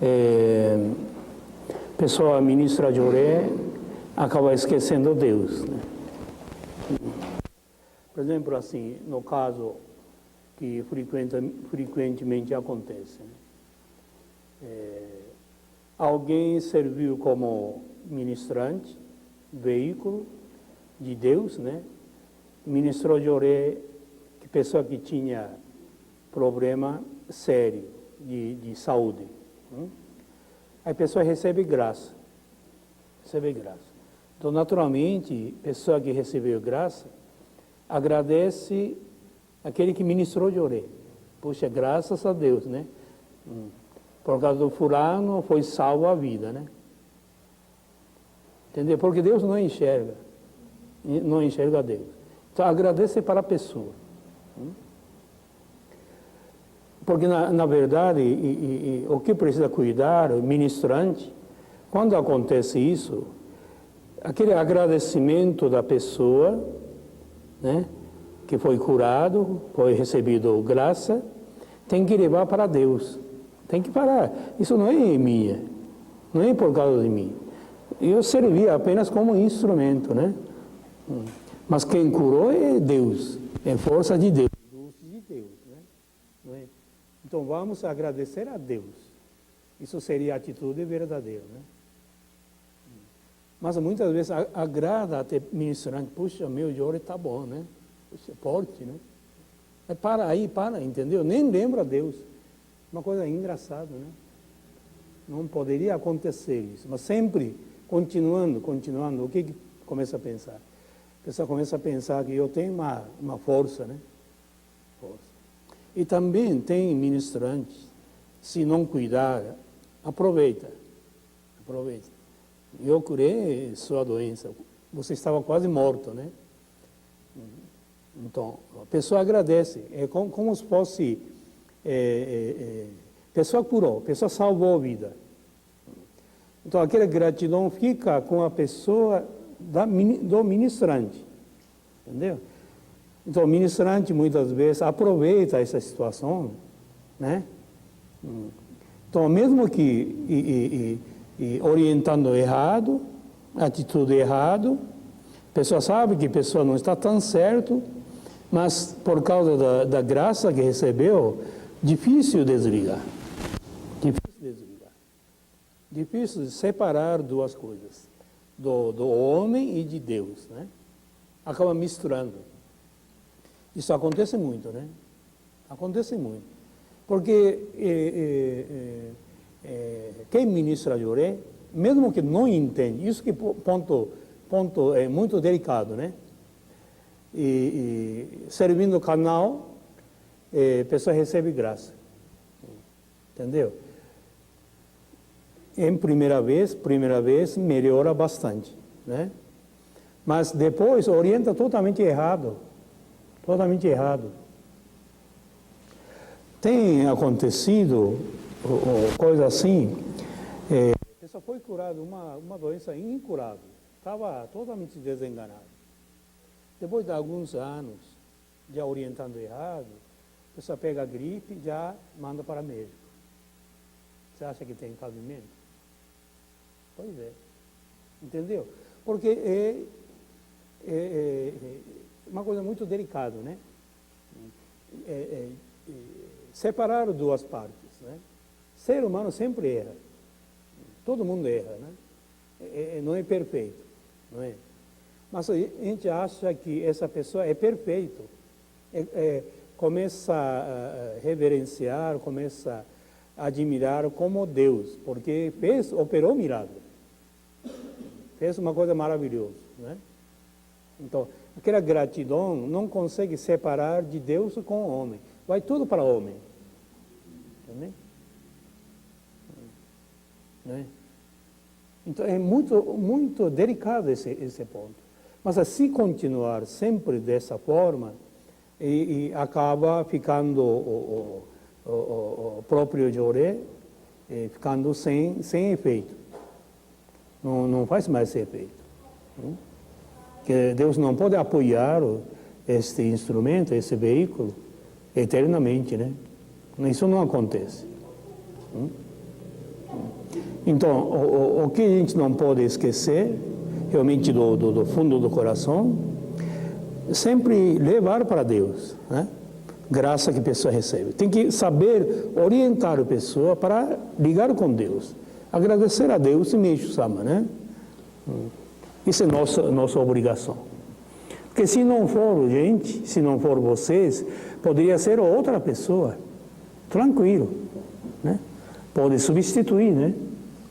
a pessoa ministra Joré, acaba esquecendo Deus, né? Por exemplo, assim, no caso que frequentemente acontece, né? Alguém serviu como ministrante, veículo de Deus, né? Ministrou Joré, que pessoa que tinha problema sério de saúde. Aí a pessoa recebe graça. Recebe graça. Então, naturalmente, a pessoa que recebeu graça agradece aquele que ministrou Joré. Puxa, graças a Deus, né? Por causa do fulano foi salvo a vida, né? Entendeu? Porque Deus não enxerga Deus. Então, agradece para a pessoa. Porque, na verdade, o que precisa cuidar, o ministrante, quando acontece isso, aquele agradecimento da pessoa, né, que foi curado, foi recebido graça, tem que levar para Deus. Tem que parar. Isso não é minha, não é por causa de mim. Eu servi apenas como instrumento, né? Mas quem curou é Deus, é força de Deus, luz de Deus, né? Não é? Então vamos agradecer a Deus. Isso seria a atitude verdadeira, né? Mas muitas vezes agrada até ministrante, puxa, meu Joré está bom, né? Puxa, forte, né? Para aí, entendeu? Nem lembra a Deus. Uma coisa engraçada, né? Não poderia acontecer isso, mas sempre continuando, o que começa a pensar? A pessoa começa a pensar que eu tenho uma força, né? Força. E também tem ministrantes, se não cuidar, aproveita. Eu curei sua doença, você estava quase morto, né? Então, a pessoa agradece, é como se fosse, a pessoa curou, a pessoa salvou a vida. Então, aquela gratidão fica com a pessoa do ministrante, entendeu? Então, o ministrante, muitas vezes, aproveita essa situação, né? Então, mesmo que orientando errado, atitude errada, a pessoa sabe que a pessoa não está tão certo, mas por causa da graça que recebeu, difícil desligar. Difícil separar duas coisas, do homem e de Deus, né? Acaba misturando. Isso acontece muito, né? Acontece muito. Porque quem ministra Joré, mesmo que não entende, isso que ponto é muito delicado, né? Servindo o canal, a pessoa recebe graça. Entendeu? Em primeira vez melhora bastante, né? Mas depois orienta totalmente errado. Tem acontecido coisa assim, a pessoa foi curada uma doença incurável, estava totalmente desenganado. Depois de alguns anos, já orientando errado, a pessoa pega a gripe e já manda para médico. Você acha que tem cabimento? Pois é. Entendeu? Porque é uma coisa muito delicada, né? Separar duas partes, né? Ser humano sempre erra. Todo mundo erra, né? Não é perfeito, não é? Mas a gente acha que essa pessoa é perfeita. Começa a reverenciar, começa a admirar como Deus, porque operou milagre. Fez uma coisa maravilhosa, né? Então, aquela gratidão não consegue separar de Deus com o homem. Vai tudo para o homem. Entendeu? Né? Então, é muito delicado esse ponto. Mas se continuar sempre dessa forma, e acaba ficando o próprio Joré, ficando sem efeito. Não faz mais efeito. Que Deus não pode apoiar este instrumento, esse veículo, eternamente, né? Isso não acontece. Então, o que a gente não pode esquecer, realmente do fundo do coração, sempre levar para Deus, né? Graça que a pessoa recebe. Tem que saber orientar a pessoa para ligar com Deus. Agradecer a Deus e Meixo-sama, né? Isso é nossa obrigação. Porque se não for gente, se não for vocês, poderia ser outra pessoa. Tranquilo, né? Pode substituir, né?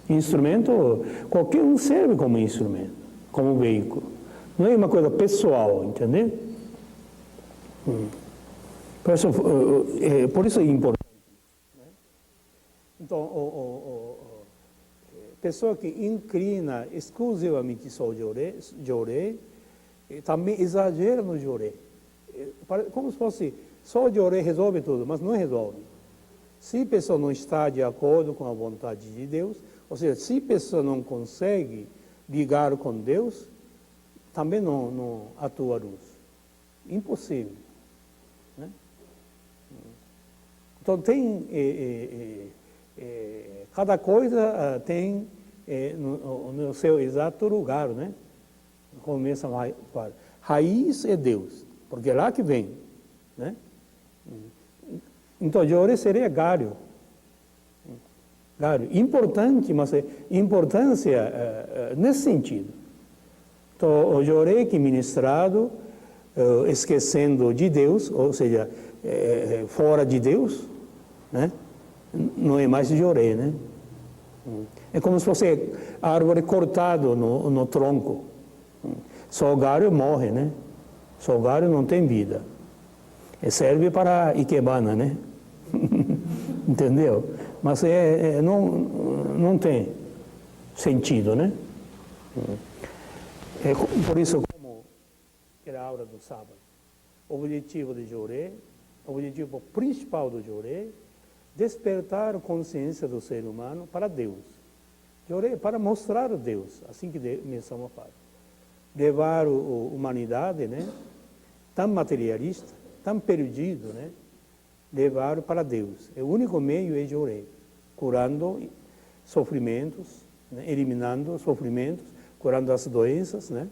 Instrumento, qualquer um serve como instrumento, como veículo. Não é uma coisa pessoal, entendeu? Por isso é importante. Né? Então, pessoa que inclina exclusivamente só o jorei, também exagera no jorei. Como se fosse só o jorei resolve tudo, mas não resolve. Se a pessoa não está de acordo com a vontade de Deus, ou seja, se a pessoa não consegue ligar com Deus, também não atua a luz. Impossível. Né? Então, tem... cada coisa tem no seu exato lugar, né? Começa a falar. Raiz é Deus, porque é lá que vem, né? Então, jorei seria galho. Galho. Importante, mas importância nesse sentido. Então, o jorei que ministrado, esquecendo de Deus, ou seja, fora de Deus, né? Não é mais jorei, né? É como se fosse árvore cortada no tronco. Só o galho morre, né? Só o galho não tem vida. E serve para ikebana, né? Entendeu? Mas não tem sentido, né? Por isso, como era a aula do sábado, o objetivo de jorei, o objetivo principal do jorei, despertar a consciência do ser humano para Deus. Jorei para mostrar a Deus, assim que Meixo-sama fala. Levar a humanidade, né, tão materialista, tão perdido, né, levar para Deus. O único meio é jorei, curando sofrimentos, né, eliminando sofrimentos, curando as doenças, né?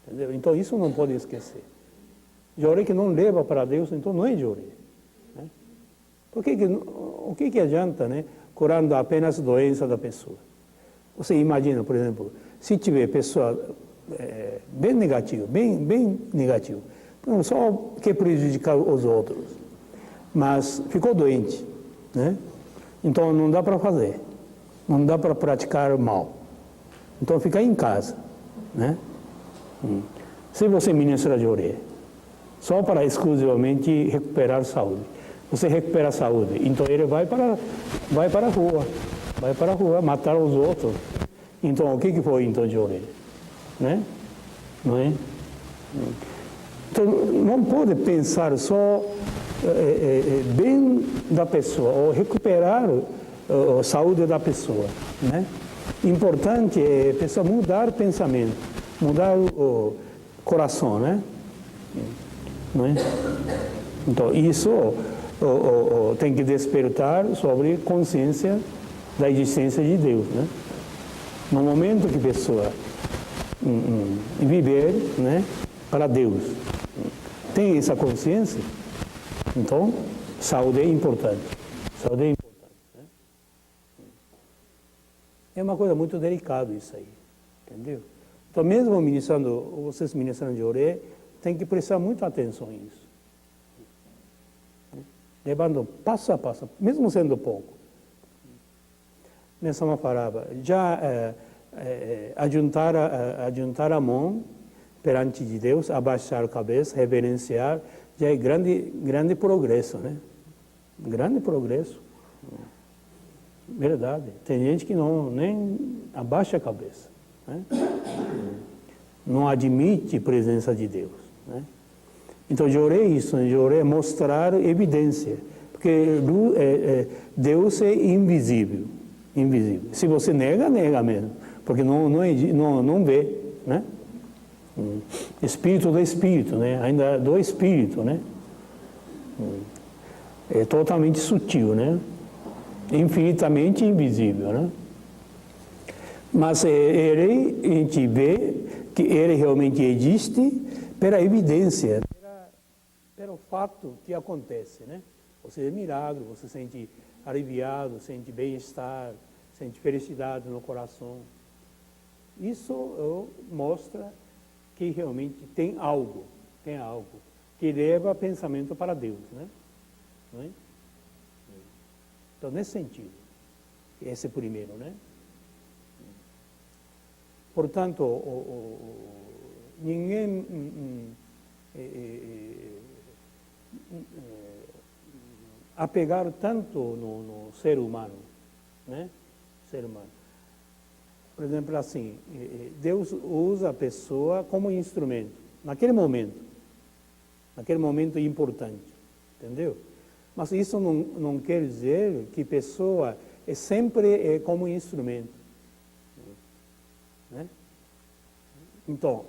Entendeu? Então isso não pode esquecer. Jorei que não leva para Deus, então não é jorei. Né? O que adianta, né, curando apenas a doença da pessoa? Você imagina, por exemplo, se tiver pessoa bem negativa, bem negativa, só quer prejudicar os outros, mas ficou doente, né? Então não dá para fazer, não dá para praticar mal. Então fica em casa, né? Se você ministra jorei, só para exclusivamente recuperar saúde, você recupera a saúde, então ele vai para a rua, matar os outros. Então, o que foi então jorei? Né? Não é? Então, não pode pensar só bem da pessoa, ou recuperar a saúde da pessoa. Né? Importante é a pessoa mudar o pensamento, mudar o coração, né? Não é? Então, isso tem que despertar sobre consciência da existência de Deus, né? No momento que a pessoa viver, né, para Deus, tem essa consciência, então, saúde é importante. Saúde é importante. Né? É uma coisa muito delicada isso aí, entendeu? Então, mesmo vocês ministrando jorei, tem que prestar muita atenção nisso. Levando passo a passo, mesmo sendo pouco. Meixo-sama falava, já adiantar a mão perante de Deus, abaixar a cabeça, reverenciar, já é grande progresso, né? Grande progresso. Verdade. Tem gente que nem abaixa a cabeça, né? Não admite a presença de Deus, né? Então, jorei isso, jorei é mostrar evidência, porque Deus é invisível. Se você nega mesmo, porque não vê, né? Espírito do Espírito, né? Ainda do Espírito, né? É totalmente sutil, né? infinitamente invisível, né? Mas ele, a gente vê que ele realmente existe pela evidência, pelo fato que acontece, né? Você é milagre, você sente aliviado, sente bem-estar, sente felicidade no coração. Isso mostra que realmente tem algo que leva pensamento para Deus, né? Não é? Então, nesse sentido, esse é o primeiro, né? Portanto, ninguém apegar tanto no ser humano, né? Ser humano. Por exemplo, assim, Deus usa a pessoa como instrumento, naquele momento importante, entendeu? Mas isso não quer dizer que a pessoa sempre é como instrumento, né? Então,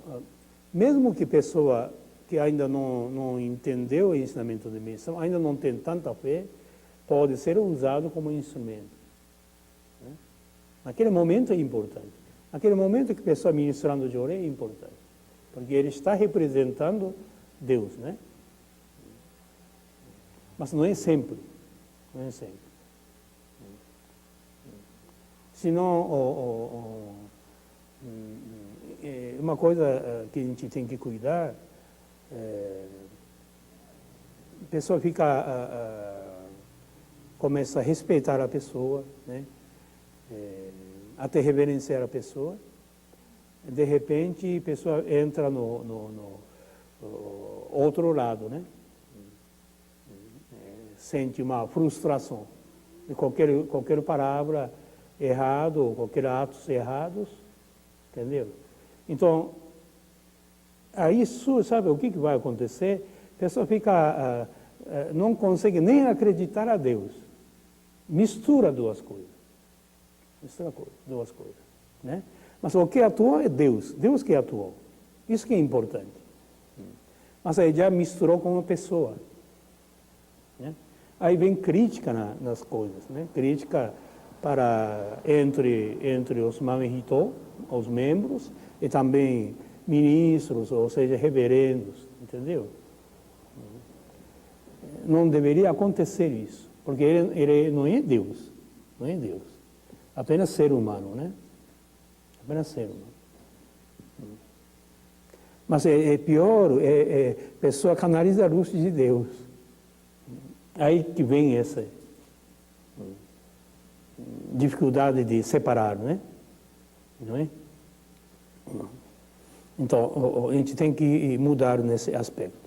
mesmo que a pessoa que ainda não entendeu o ensinamento de missão, ainda não tem tanta fé, pode ser usado como instrumento. Naquele momento é importante. Naquele momento que a pessoa ministrando de orelha é importante. Porque ele está representando Deus, né? Mas não é sempre. Não é sempre. Senão, uma coisa que a gente tem que cuidar, a pessoa começa a respeitar a pessoa, né? Até reverenciar a pessoa. De repente, a pessoa entra no outro lado, né? Sente uma frustração de qualquer palavra errada ou qualquer atos errados, entendeu? Então, aí, sabe o que vai acontecer? A pessoa não consegue nem acreditar a Deus. Mistura duas coisas. Né? Mas o que atuou é Deus que atuou. Isso que é importante. Mas aí já misturou com uma pessoa. Né? Aí vem crítica nas coisas, né? Crítica entre os Manhitō, os membros, e também ministros, ou seja, reverendos, entendeu? Não deveria acontecer isso, porque ele não é Deus, apenas ser humano, né? Apenas ser humano. Mas é pior, a pessoa canaliza a luz de Deus. Aí que vem essa dificuldade de separar, né? Não é? Então, a gente tem que mudar nesse aspecto.